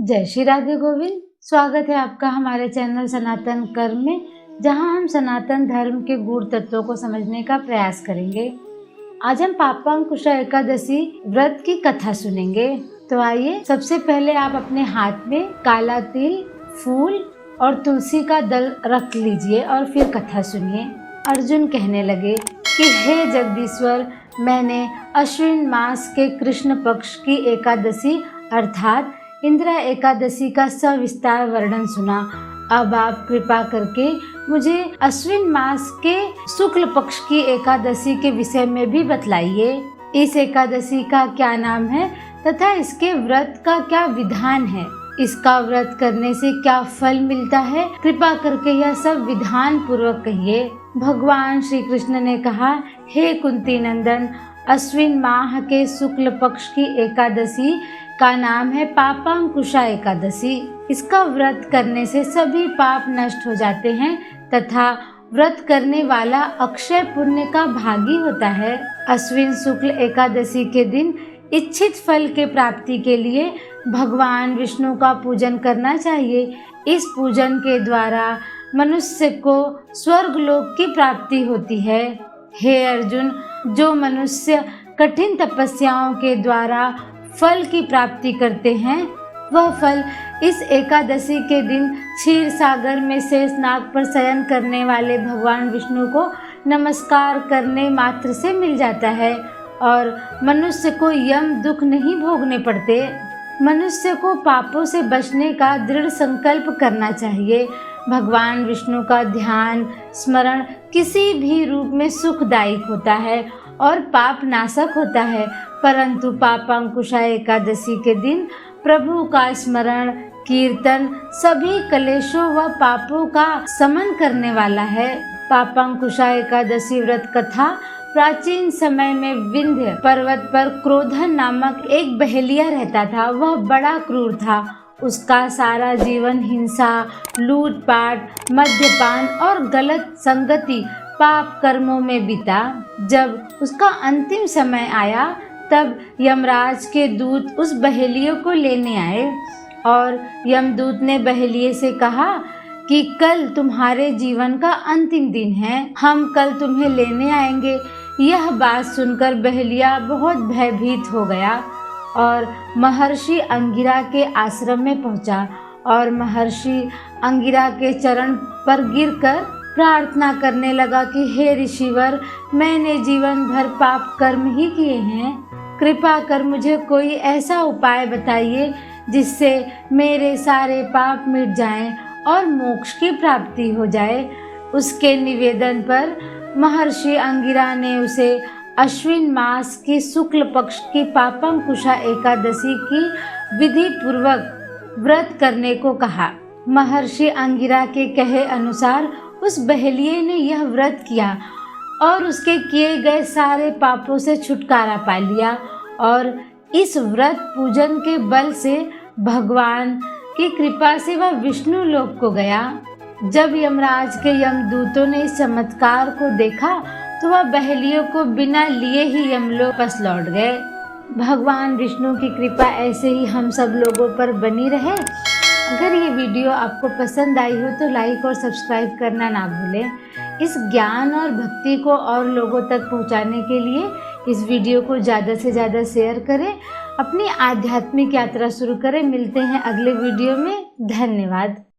जय श्री राधे गोविंद। स्वागत है आपका हमारे चैनल सनातन कर्म में, जहां हम सनातन धर्म के गूढ़ तत्वों को समझने का प्रयास करेंगे। आज हम पापांकुशा एकादशी व्रत की कथा सुनेंगे। तो आइए, सबसे पहले आप अपने हाथ में काला तिल, फूल और तुलसी का दल रख लीजिए और फिर कथा सुनिए। अर्जुन कहने लगे कि हे जगदीश्वर, मैंने अश्विन मास के कृष्ण पक्ष की एकादशी अर्थात इंदिरा एकादशी का सविस्तार वर्णन सुना। अब आप कृपा करके मुझे अश्विन मास के शुक्ल पक्ष की एकादशी के विषय में भी बतलाइए। इस एकादशी का क्या नाम है तथा इसके व्रत का क्या विधान है, इसका व्रत करने से क्या फल मिलता है, कृपा करके यह सब विधान पूर्वक कहिए। भगवान श्री कृष्ण ने कहा, हे कुंती नंदन, अश्विन माह के शुक्ल पक्ष की एकादशी का नाम है पापांकुशा एकादशी। इसका व्रत करने से सभी पाप नष्ट हो जाते हैं तथा व्रत करने वाला अक्षय पुण्य का भागी होता है। अश्विन शुक्ल एकादशी के दिन इच्छित फल के प्राप्ति के लिए भगवान विष्णु का पूजन करना चाहिए। इस पूजन के द्वारा मनुष्य को स्वर्ग लोक की प्राप्ति होती है। हे अर्जुन, जो मनुष्य कठिन तपस्याओं के द्वारा फल की प्राप्ति करते हैं, वह फल इस एकादशी के दिन क्षीर सागर में शेषनाग पर शयन करने वाले भगवान विष्णु को नमस्कार करने मात्र से मिल जाता है और मनुष्य को यम दुख नहीं भोगने पड़ते। मनुष्य को पापों से बचने का दृढ़ संकल्प करना चाहिए। भगवान विष्णु का ध्यान स्मरण किसी भी रूप में सुखदायक होता है और पाप नाशक होता है, परंतु पापांकुशा एकादशी के दिन प्रभु का स्मरण कीर्तन सभी क्लेशों व पापों का शमन करने वाला है। पापांकुशा एकादशी व्रत कथा प्राचीन समय में विंध्य पर्वत पर क्रोधन नामक एक बहेलिया रहता था। वह बड़ा क्रूर था। उसका सारा जीवन हिंसा, लूटपाट, मद्यपान और गलत संगति पाप कर्मों में बीता। जब उसका अंतिम समय आया, तब यमराज के दूत उस बहेलियों को लेने आए और यमदूत ने बहेलिये से कहा कि कल तुम्हारे जीवन का अंतिम दिन है, हम कल तुम्हें लेने आएंगे। यह बात सुनकर बहेलिया बहुत भयभीत हो गया और महर्षि अंगिरा के आश्रम में पहुंचा और महर्षि अंगिरा के चरण पर गिरकर प्रार्थना करने लगा कि हे ऋषिवर, मैंने जीवन भर पाप कर्म ही किए हैं, कृपा कर मुझे कोई ऐसा उपाय बताइए जिससे मेरे सारे पाप मिट जाएं और मोक्ष की प्राप्ति हो जाए। उसके निवेदन पर महर्षि अंगिरा ने उसे अश्विन मास की शुक्ल पक्ष की पापांकुशा एकादशी की विधि पूर्वक व्रत करने को कहा। महर्षि अंगिरा के कहे अनुसार उस बहेलिये ने यह व्रत किया और उसके किए गए सारे पापों से छुटकारा पा लिया और इस व्रत पूजन के बल से भगवान की कृपा से वह विष्णु लोक को गया। जब यमराज के यमदूतों ने इस चमत्कार को देखा तो वह बहेलियों को बिना लिए ही यमलोक वापस लौट गए। भगवान विष्णु की कृपा ऐसे ही हम सब लोगों पर बनी रहे। अगर ये वीडियो आपको पसंद आई हो तो लाइक और सब्सक्राइब करना ना भूलें। इस ज्ञान और भक्ति को और लोगों तक पहुंचाने के लिए इस वीडियो को ज़्यादा से ज़्यादा शेयर करें। अपनी आध्यात्मिक यात्रा शुरू करें। मिलते हैं अगले वीडियो में। धन्यवाद।